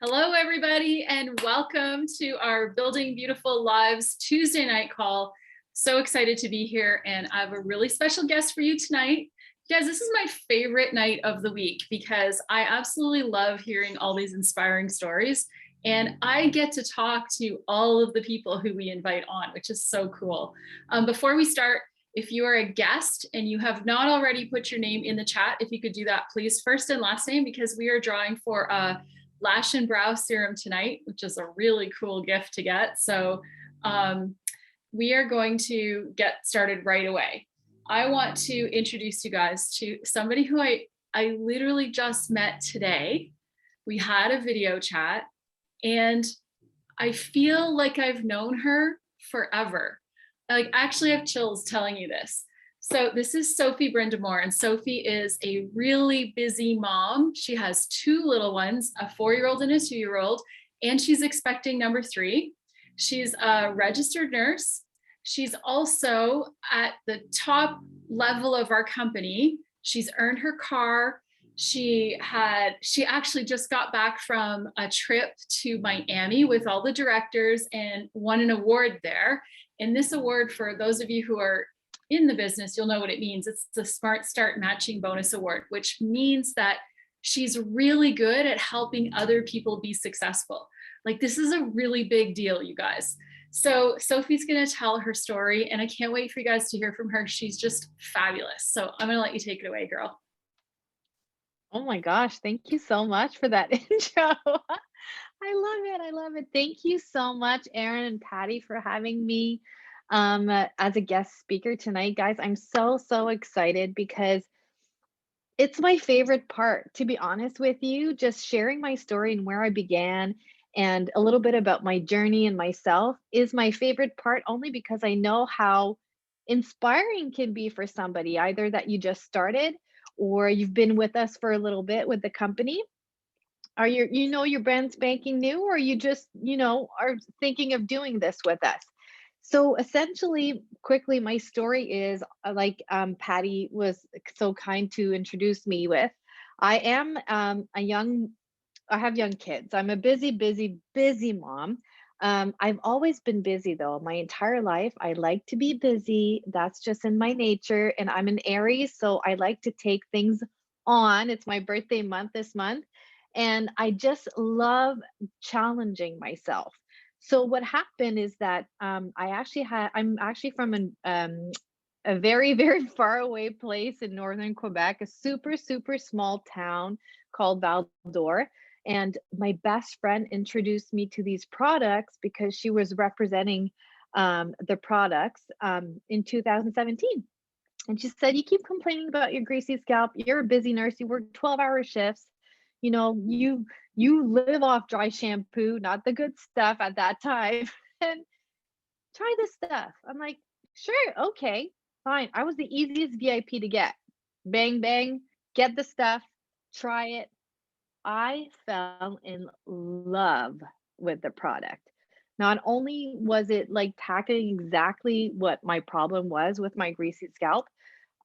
Hello, everybody, and welcome to our Building Beautiful Lives Tuesday night call. So excited to be here, and I have a really special guest for you tonight. Guys, this is my favorite night of the week because I absolutely love hearing all these inspiring stories, and I get to talk to all of the people who we invite on, which is so cool. Before we start, if you are a guest and you have not already put your name in the chat, if you could do that, please, first and last name, because we are drawing for a lash and brow serum tonight, which is a really cool gift to get. So we are going to get started right away. I want to introduce you guys to somebody who I literally just met today. We had a video chat and I feel like I've known her forever. Like, actually, I have chills telling you this. So this is Sophie Brindamour, and Sophie is a really busy mom. She has two little ones, a 4-year-old and a 2-year-old, and she's expecting number 3. She's a registered nurse. She's also at the top level of our company. She's earned her car. She actually just got back from a trip to Miami with all the directors and won an award there. And this award, for those of you who are in the business, you'll know what it means. It's the Smart Start Matching Bonus Award, which means that she's really good at helping other people be successful. Like, this is a really big deal, you guys. So Sophie's going to tell her story, and I can't wait for you guys to hear from her. She's just fabulous. So I'm going to let you take it away, girl. Oh my gosh, thank you so much for that intro. I love it. I love it. Thank you so much, Erin and Patty, for having me as a guest speaker tonight, guys. I'm so excited because it's my favorite part, to be honest with you, just sharing my story and where I began and a little bit about my journey and myself is my favorite part only because I know how inspiring can be for somebody, either that you just started or you've been with us for a little bit with the company. Are your brand spanking new, or you just, are thinking of doing this with us? So essentially, quickly, my story is Patty was so kind to introduce me with. I am I have young kids. I'm a busy mom. I've always been busy though, my entire life. I like to be busy. That's just in my nature. And I'm an Aries, so I like to take things on. It's my birthday month this month. And I just love challenging myself. So what happened is that I'm actually from a very far away place in northern Quebec, a super small town called Val d'Or. And my best friend introduced me to these products because she was representing the products in 2017. And she said, "You keep complaining about your greasy scalp. You're a busy nurse. You work 12-hour shifts. You live off dry shampoo, not the good stuff at that time. And try this stuff." I'm like, "Sure, okay, fine." I was the easiest VIP to get. Bang, bang, get the stuff, try it. I fell in love with the product. Not only was it like tackling exactly what my problem was with my greasy scalp,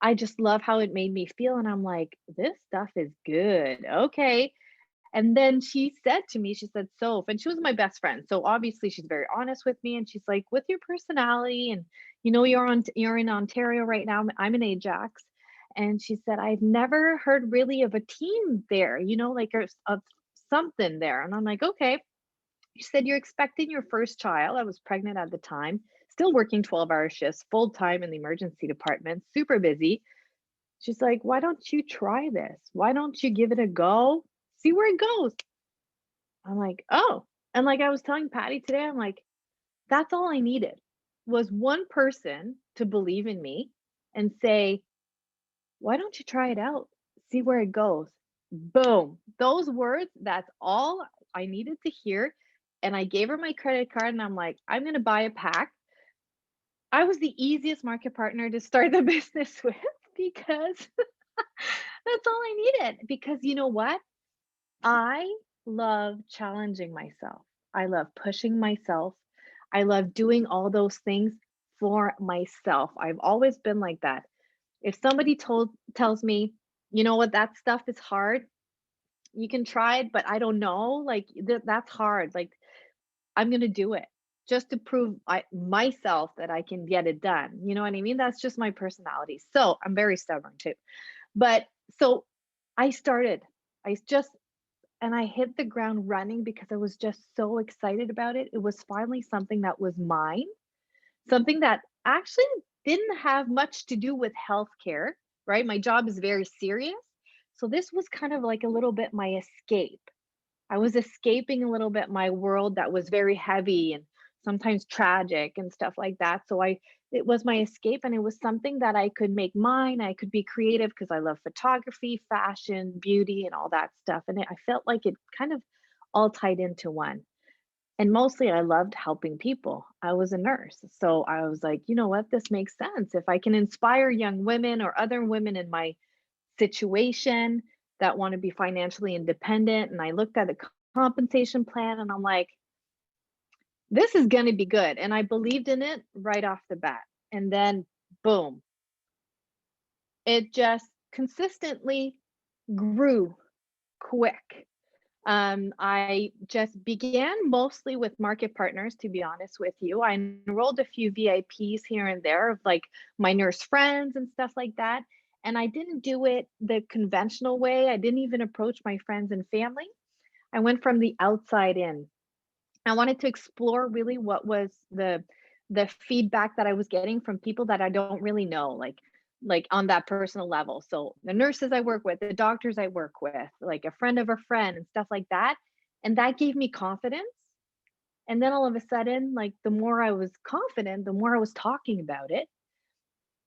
I just love how it made me feel. And I'm like, this stuff is good. Okay. And then she said to me, she said, "Soph," and she was my best friend. So obviously she's very honest with me. And she's like, "With your personality, and you're in Ontario right now. I'm in Ajax." And she said, "I've never heard really of a team there, like of something there." And I'm like, "Okay." She said, "You're expecting your first child." I was pregnant at the time, still working 12-hour shifts, full time in the emergency department, super busy. She's like, "Why don't you try this? Why don't you give it a go? See where it goes?" I'm like, "Oh." And like I was telling Patty today, I'm like, that's all I needed was one person to believe in me and say, "Why don't you try it out? See where it goes?" Boom. Those words, that's all I needed to hear. And I gave her my credit card and I'm like, "I'm going to buy a pack." I was the easiest market partner to start the business with because that's all I needed. Because you know what? I love challenging myself. I love pushing myself. I love doing all those things for myself. I've always been like that. If somebody tells me, "You know what, that stuff is hard," you can try it, but I don't know. Like that's hard. Like I'm gonna do it just to prove myself that I can get it done. You know what I mean? That's just my personality. So I'm very stubborn too. But so I started. I just and I hit the ground running because I was just so excited about it. It was finally something that was mine, something that actually didn't have much to do with healthcare, right? My job is very serious. So this was kind of like a little bit my escape. I was escaping a little bit my world that was very heavy and sometimes tragic and stuff like that. So it was my escape and it was something that I could make mine. I could be creative because I love photography, fashion, beauty and all that stuff. And I felt like it kind of all tied into one. And mostly I loved helping people. I was a nurse. So I was like, you know what? This makes sense. If I can inspire young women or other women in my situation that want to be financially independent. And I looked at the compensation plan and I'm like, this is going to be good. And I believed in it right off the bat. And then, boom, it just consistently grew quick. I just began mostly with market partners, to be honest with you. I enrolled a few VIPs here and there of like my nurse friends and stuff like that. And I didn't do it the conventional way. I didn't even approach my friends and family. I went from the outside in. I wanted to explore really what was the feedback that I was getting from people that I don't really know, like on that personal level. So the nurses I work with, the doctors I work with, like a friend of a friend and stuff like that. And that gave me confidence. And then all of a sudden, like the more I was confident, the more I was talking about it.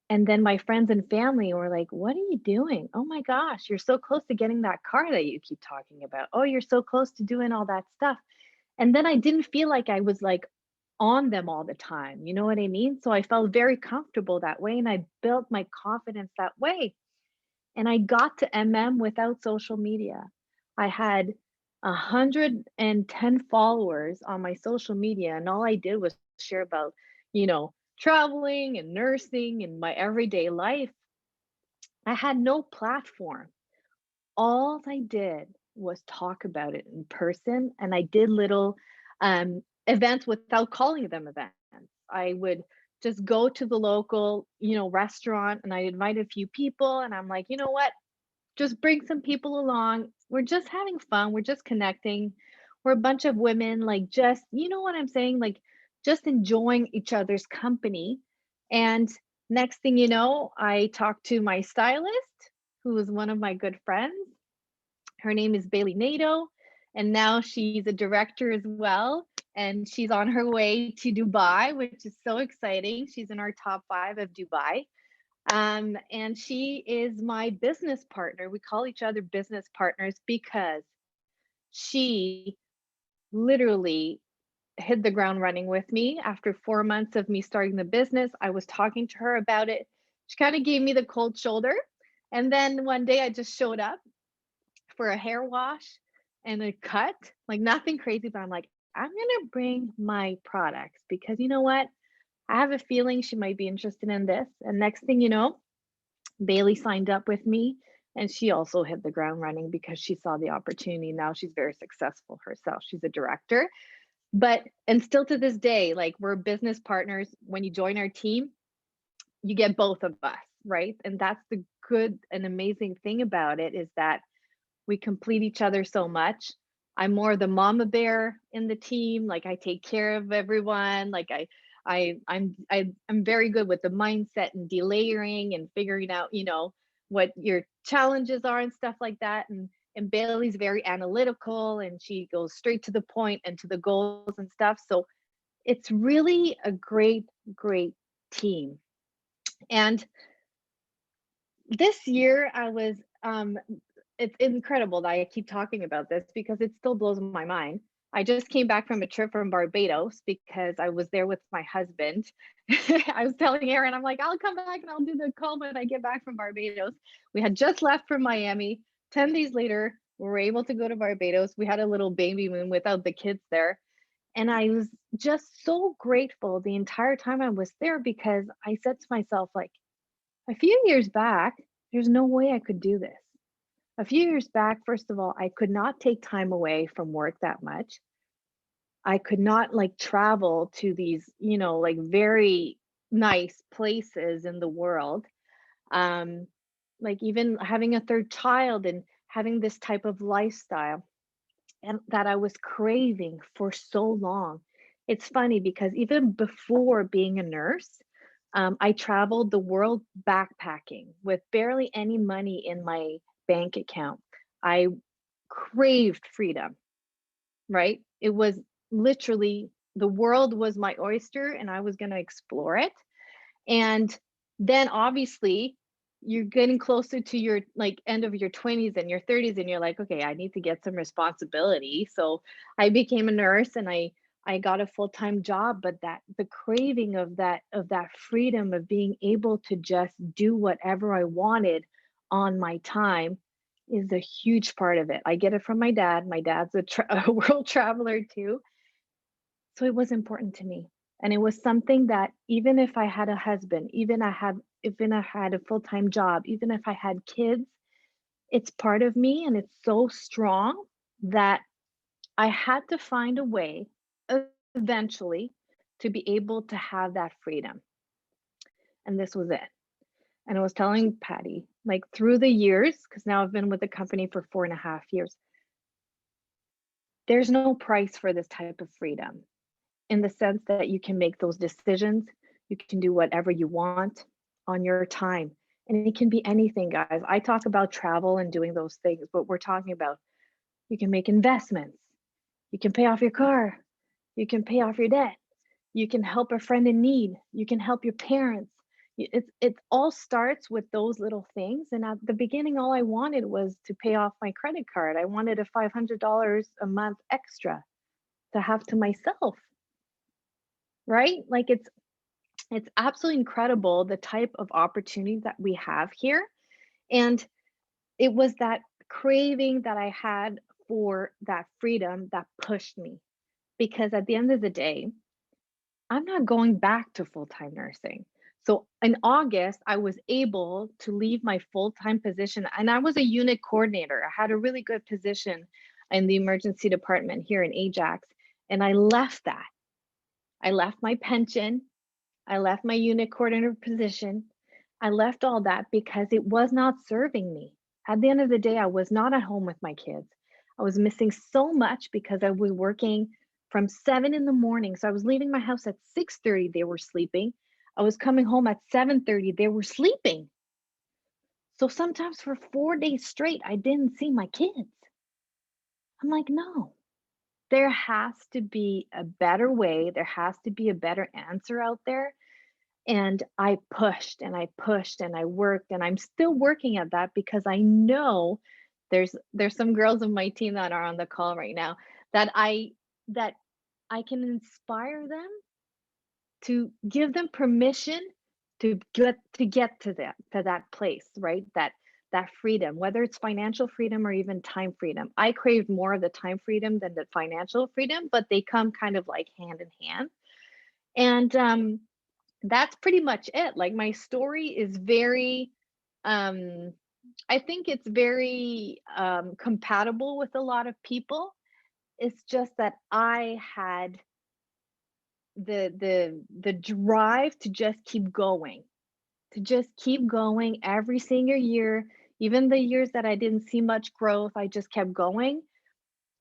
And then my friends and family were like, "What are you doing? Oh my gosh, you're so close to getting that car that you keep talking about. Oh, you're so close to doing all that stuff." And then I didn't feel like I was like on them all the time. You know what I mean? So I felt very comfortable that way and I built my confidence that way. And I got to MM without social media. I had 110 followers on my social media, and all I did was share about, traveling and nursing and my everyday life. I had no platform. All I did was talk about it in person, and I did little events without calling them events. I would just go to the local, restaurant, and I invite a few people, and I'm like, you know what? Just bring some people along. We're just having fun. We're just connecting. We're a bunch of women, like just, you know what I'm saying? Like just enjoying each other's company. And next thing you know, I talked to my stylist, who is one of my good friends. Her name is Bailey Nato, and now she's a director as well. And she's on her way to Dubai, which is so exciting. She's in our top 5 of Dubai. And she is my business partner. We call each other business partners because she literally hit the ground running with me after 4 months of me starting the business. I was talking to her about it. She kind of gave me the cold shoulder. And then one day I just showed up for a hair wash and a cut, like nothing crazy, but I'm like, I'm gonna bring my products because you know what? I have a feeling she might be interested in this. And next thing you know, Bailey signed up with me and she also hit the ground running because she saw the opportunity. Now she's very successful herself. She's a director. But and still to this day, like we're business partners. When you join our team, you get both of us, right? And that's the good and amazing thing about it is that we complete each other so much. I'm more the mama bear in the team. Like I take care of everyone. Like I'm very good with the mindset and delayering and figuring out, what your challenges are and stuff like that. And Bailey's very analytical and she goes straight to the point and to the goals and stuff. So it's really a great, great team. And this year I was it's incredible that I keep talking about this because it still blows my mind. I just came back from a trip from Barbados because I was there with my husband. I was telling Aaron, I'm like, I'll come back and I'll do the call when I get back from Barbados. We had just left from Miami. 10 days later, we were able to go to Barbados. We had a little baby moon without the kids there. And I was just so grateful the entire time I was there because I said to myself, like, a few years back, there's no way I could do this. A few years back, first of all, I could not take time away from work that much. I could not like travel to these, like very nice places in the world. Um, like even having a third child and having this type of lifestyle and that I was craving for so long. It's funny because even before being a nurse, I traveled the world backpacking with barely any money in my bank account. I craved freedom, right? It was literally the world was my oyster and I was going to explore it. And then obviously you're getting closer to your like end of your 20s and your 30s and you're like, okay, I need to get some responsibility. So I became a nurse and I got a full-time job, but that the craving of that freedom of being able to just do whatever I wanted on my time is a huge part of it. I get it from my dad. My dad's a world traveler too. So it was important to me. And it was something that even if I had a husband, even I had a full-time job, even if I had kids, it's part of me and it's so strong that I had to find a way eventually to be able to have that freedom. And this was it. And I was telling Patty, like through the years, because now I've been with the company for 4.5 years, there's no price for this type of freedom in the sense that you can make those decisions. You can do whatever you want on your time. And it can be anything, guys. I talk about travel and doing those things, but we're talking about you can make investments, you can pay off your car, you can pay off your debt, you can help a friend in need, you can help your parents. It all starts with those little things. And at the beginning, all I wanted was to pay off my credit card. I wanted a $500 a month extra to have to myself, right? Like it's absolutely incredible the type of opportunity that we have here. And it was that craving that I had for that freedom that pushed me. Because at the end of the day, I'm not going back to full time nursing. So in August, I was able to leave my full time position and I was a unit coordinator. I had a really good position in the emergency department here in Ajax. And I left that. I left my pension. I left my unit coordinator position. I left all that because it was not serving me. At the end of the day, I was not at home with my kids. I was missing so much because I was working from 7 in the morning. So I was leaving my house at 6:30, they were sleeping. I was coming home at 7:30, they were sleeping. So sometimes for 4 days straight, I didn't see my kids. I'm like, "No, there has to be a better way. There has to be a better answer out there." And I pushed and I pushed and I worked and I'm still working at that because I know there's some girls of my team that are on the call right now that that I can inspire them to give them permission to get to that place, right? That freedom, whether it's financial freedom or even time freedom. I crave more of the time freedom than the financial freedom, but they come kind of like hand in hand. And that's pretty much it. Like my story is very um I think it's very compatible with a lot of people. It's just that I had the drive to just keep going, to just keep going every single year, even the years that I didn't see much growth, I just kept going.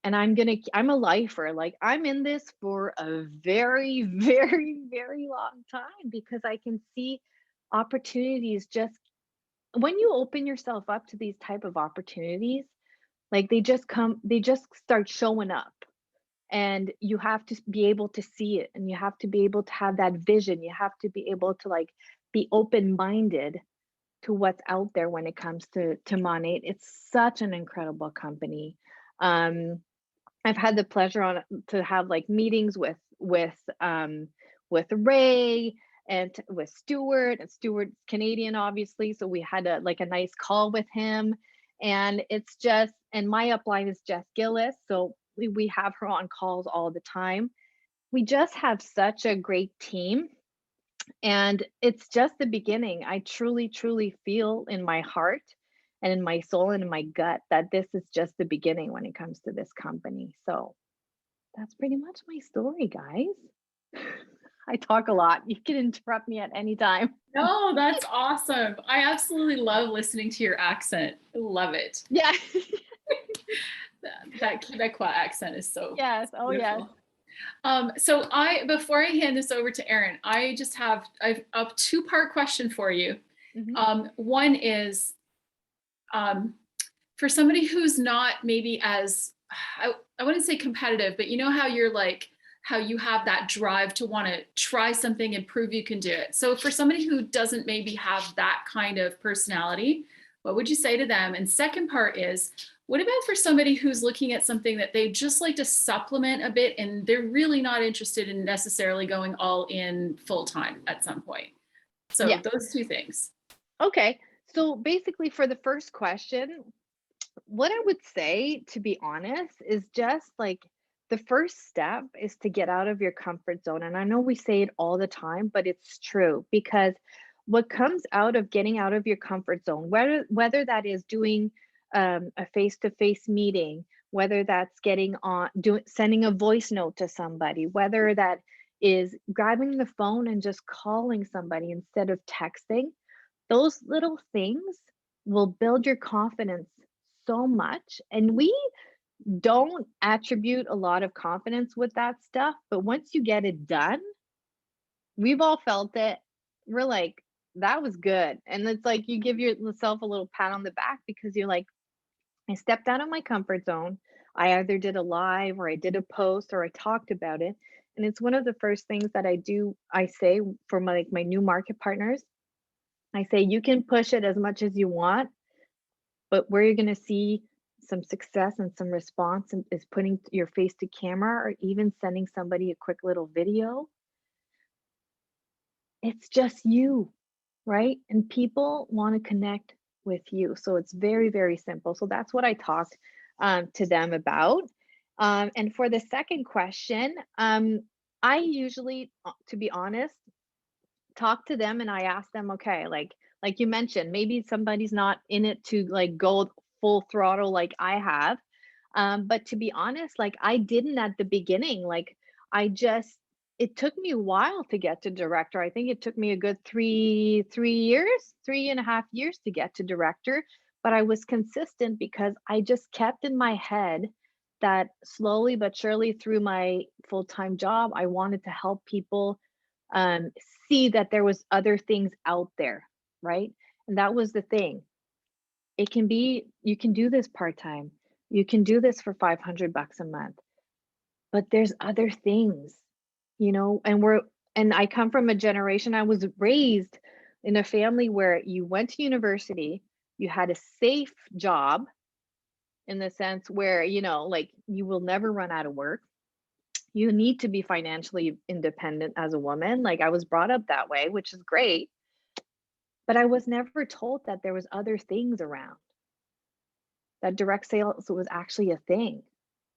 And I'm a lifer. Like I'm in this for a very, very, very long time because I can see opportunities just when you open yourself up to these type of opportunities, like they just start showing up. And you have to be able to see it and you have to be able to have that vision. You have to be able to like be open-minded to what's out there when it comes to Monat. It's such an incredible company. Um, I've had the pleasure on to have like meetings with Ray and with Stuart, and Stuart's Canadian, obviously. So we had a like a nice call with him. And it's just, and my upline is Jess Gillis. So we have her on calls all the time. We just have such a great team. And it's just the beginning. I truly, truly feel in my heart and in my soul and in my gut that this is just the beginning when it comes to this company. So that's pretty much my story, guys. I talk a lot. You can interrupt me at any time. No, that's awesome. I absolutely love listening to your accent. I love it. Yeah. That Quebecois accent is so Yes. Oh, yes. beautiful. So before I hand this over to Erin, I've a two-part question for you. Hmm. One is, um, for somebody who's not maybe as, I wouldn't say competitive, but you know how you're like, how you have that drive to want to try something and prove you can do it. So for somebody who doesn't maybe have that kind of personality, what would you say to them? And second part is, what about for somebody who's looking at something that they just like to supplement a bit and they're really not interested in necessarily going all in full time at some point? So Yeah. those two things. Okay. So basically, for the first question, what I would say, to be honest, is just like the first step is to get out of your comfort zone. And I know we say it all the time, but it's true because what comes out of getting out of your comfort zone, whether that is doing a face-to-face meeting, whether that's getting on doing sending a voice note to somebody, whether that is grabbing the phone and just calling somebody instead of texting, those little things will build your confidence so much. And we don't attribute a lot of confidence with that stuff, but once you get it done, we've all felt it. We're like, that was good. And it's like you give yourself a little pat on the back because you're like, I stepped out of my comfort zone. I either did a live or I did a post or I talked about it. And it's one of the first things that I say for my new market partners. I say, you can push it as much as you want, but where you're going to see some success and some response is putting your face to camera or even sending somebody a quick little video. It's just you, right? And people want to connect with you. So it's very, very simple. So that's what I talked to them about. And for the second question, I usually, to be honest, talk to them and I ask them, okay, like you mentioned, maybe somebody's not in it to like go full throttle like I have. But to be honest, like I didn't at the beginning. Like I just it took me a while to get to director. I think it took me a good three years, 3.5 years to get to director. But I was consistent because I just kept in my head that slowly but surely through my full-time job, I wanted to help people um, see that there was other things out there, right? And that was the thing. It can be you can do this part-time. You can do this for 500 bucks a month. But there's other things, and I come from a generation, I was raised in a family where you went to university, you had a safe job in the sense where, like you will never run out of work. You need to be financially independent as a woman. Like I was brought up that way, which is great. But I was never told that there was other things around, that direct sales was actually a thing.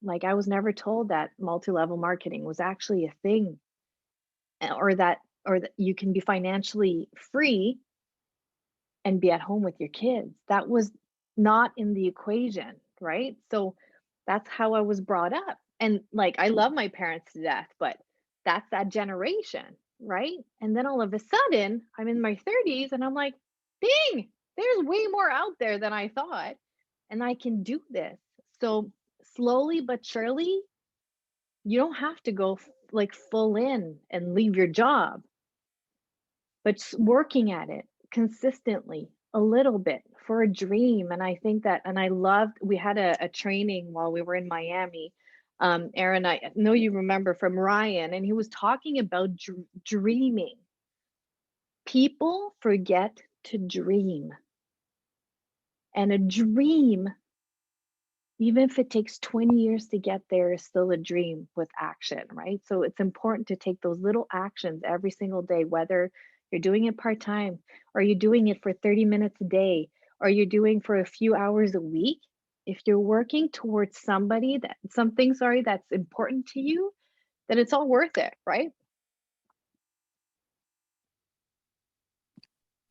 Like I was never told that multi-level marketing was actually a thing, or that you can be financially free and be at home with your kids. That was not in the equation, right? So that's how I was brought up. And like I love my parents to death, but that's that generation, right? And then all of a sudden, I'm in my 30s and I'm like, dang, there's way more out there than I thought, and I can do this. So slowly but surely, you don't have to go like full in and leave your job, but working at it consistently a little bit for a dream. And I think that, and I loved, we had a training while we were in Miami. Aaron, I know you remember from Ryan, and he was talking about dreaming. People forget to dream. And a dream, even if it takes 20 years to get there, is still a dream with action, right? So it's important to take those little actions every single day, whether you're doing it part time, or you're doing it for 30 minutes a day, or you're doing for a few hours a week. If you're working towards something that's important to you, then it's all worth it, right?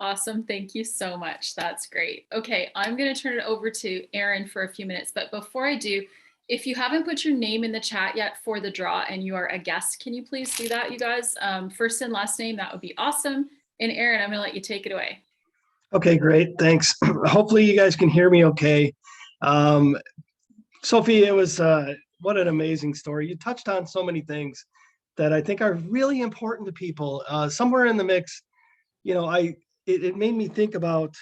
Awesome. Thank you so much. That's great. Okay, I'm going to turn it over to Erin for a few minutes. But before I do, if you haven't put your name in the chat yet for the draw and you are a guest, can you please do that, you guys? First and last name, that would be awesome. And Erin, I'm going to let you take it away. Okay, great. Thanks. Hopefully you guys can hear me okay. Sophie, it was what an amazing story. You touched on so many things that I think are really important to people. Somewhere in the mix, it made me think about,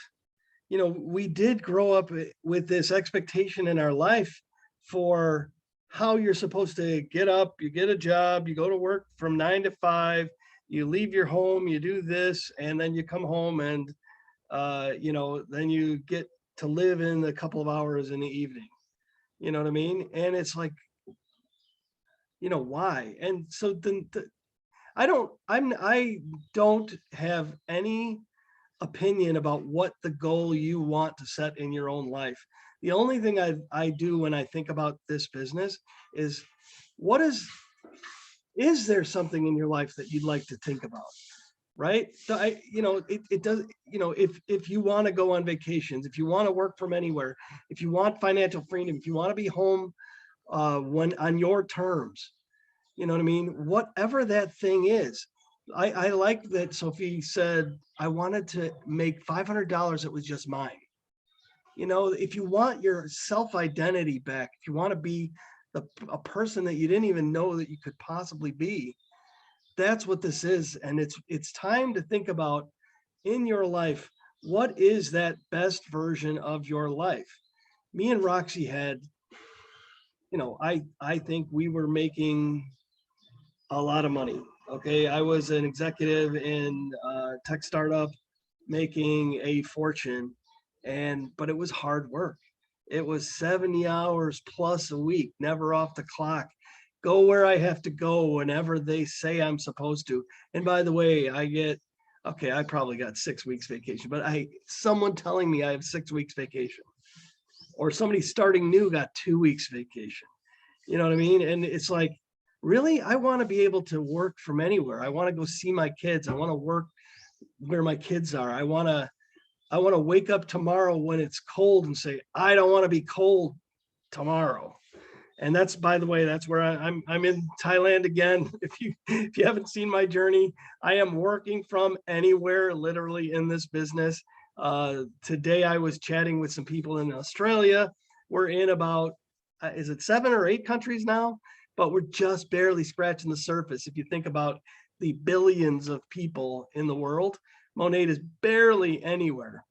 we did grow up with this expectation in our life for how you're supposed to get up, you get a job, you go to work from 9 to 5, you leave your home, you do this, and then you come home and then you get to live in a couple of hours in the evening. You know what I mean? And it's like, why? And so then I don't have any opinion about what the goal you want to set in your own life. The only thing I do when I think about this business is is there something in your life that you'd like to think about? Right. So it does, if you want to go on vacations, if you want to work from anywhere, if you want financial freedom, if you want to be home when on your terms, you know what I mean? Whatever that thing is. I like that Sophie said, I wanted to make $500 that was just mine. If you want your self-identity back, if you want to be a person that you didn't even know that you could possibly be, that's what this is. And it's time to think about in your life, what is that best version of your life? Me and Roxy had, I think we were making a lot of money. Okay. I was an executive in a tech startup making a fortune, but it was hard work. It was 70 hours plus a week, never off the clock. Go where I have to go whenever they say I'm supposed to. And by the way, I probably got 6 weeks vacation, but someone telling me I have 6 weeks vacation, or somebody starting new got 2 weeks vacation. You know what I mean? And it's like, really, I want to be able to work from anywhere. I want to go see my kids. I want to work where my kids are. I want to wake up tomorrow when it's cold and say, I don't want to be cold tomorrow. And that's, by the way, that's where I'm in Thailand again. If you haven't seen my journey, I am working from anywhere, literally, in this business. Today I was chatting with some people in Australia. We're in about, is it 7 or 8 countries now? But we're just barely scratching the surface. If you think about the billions of people in the world, Monat is barely anywhere.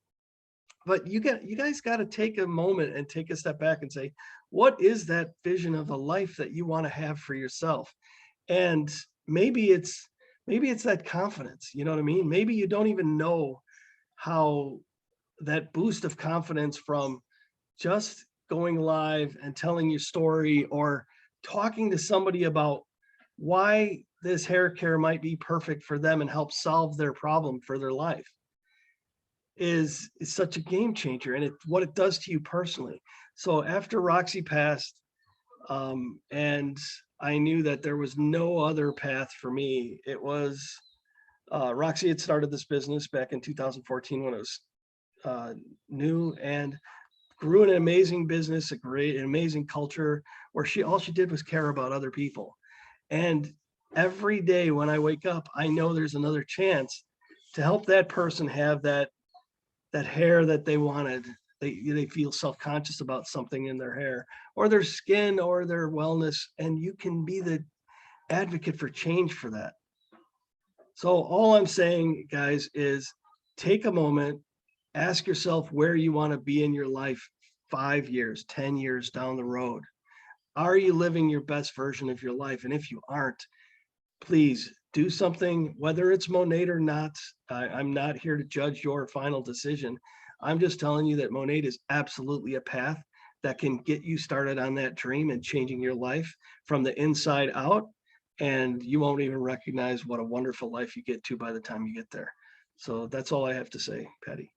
But you guys got to take a moment and take a step back and say, what is that vision of a life that you want to have for yourself? And maybe it's that confidence, you know what I mean? Maybe you don't even know how that boost of confidence from just going live and telling your story, or talking to somebody about why this hair care might be perfect for them and help solve their problem for their life, is such a game changer, and what it does to you personally. So after Roxy passed, and I knew that there was no other path for me, it was Roxy had started this business back in 2014 when it was new, and grew an amazing business, an amazing culture, where all she did was care about other people. And every day when I wake up, I know there's another chance to help that person have that hair that they wanted. They feel self-conscious about something in their hair or their skin or their wellness, and you can be the advocate for change for that. So all I'm saying, guys, is take a moment, ask yourself where you want to be in your life 5 years, 10 years down the road. Are you living your best version of your life? And if you aren't, please do something, whether it's Monat or not. I'm not here to judge your final decision. I'm just telling you that Monat is absolutely a path that can get you started on that dream and changing your life from the inside out. And you won't even recognize what a wonderful life you get to by the time you get there. So that's all I have to say, Patty.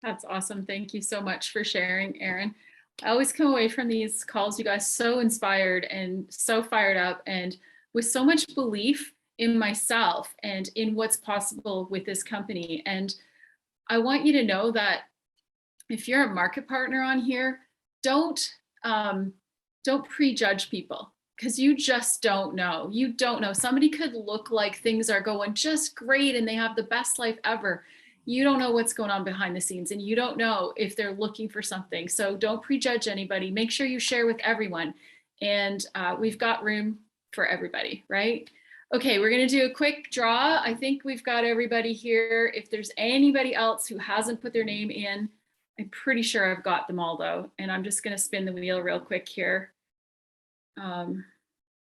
That's awesome. Thank you so much for sharing, Erin. I always come away from these calls, you guys, so inspired and so fired up and with so much belief in myself and in what's possible with this company. And I want you to know that if you're a market partner on here, don't prejudge people, because you just don't know. You don't know. Somebody could look like things are going just great and they have the best life ever. You don't know what's going on behind the scenes, and you don't know if they're looking for something. So don't prejudge anybody. Make sure you share with everyone. And we've got room for everybody, right? Okay, we're gonna do a quick draw. I think we've got everybody here. If there's anybody else who hasn't put their name in, I'm pretty sure I've got them all though. And I'm just gonna spin the wheel real quick here.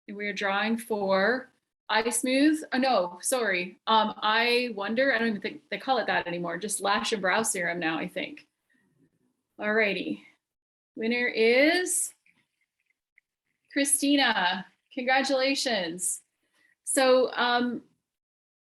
We're drawing for Eye Smooth. Oh no, sorry. I Wonder. I don't even think they call it that anymore. Just Lash and Brow Serum now, I think. Alrighty. Winner is Christina. Congratulations. So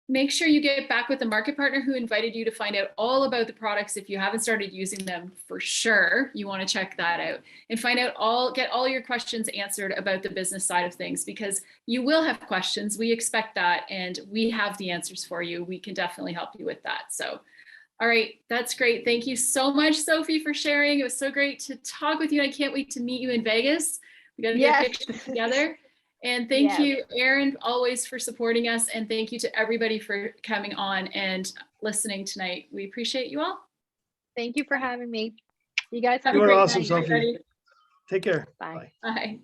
make sure you get back with the market partner who invited you to find out all about the products. If you haven't started using them, for sure, you want to check that out and find out get all your questions answered about the business side of things, because you will have questions. We expect that, and we have the answers for you. We can definitely help you with that. So, all right, that's great. Thank you so much, Sophie, for sharing. It was so great to talk with you. I can't wait to meet you in Vegas. We got to get pictures together. And thank you, Erin, always for supporting us. And thank you to everybody for coming on and listening tonight. We appreciate you all. Thank you for having me. You guys have You a are great awesome, night. Sophie. Take care. Bye. Bye.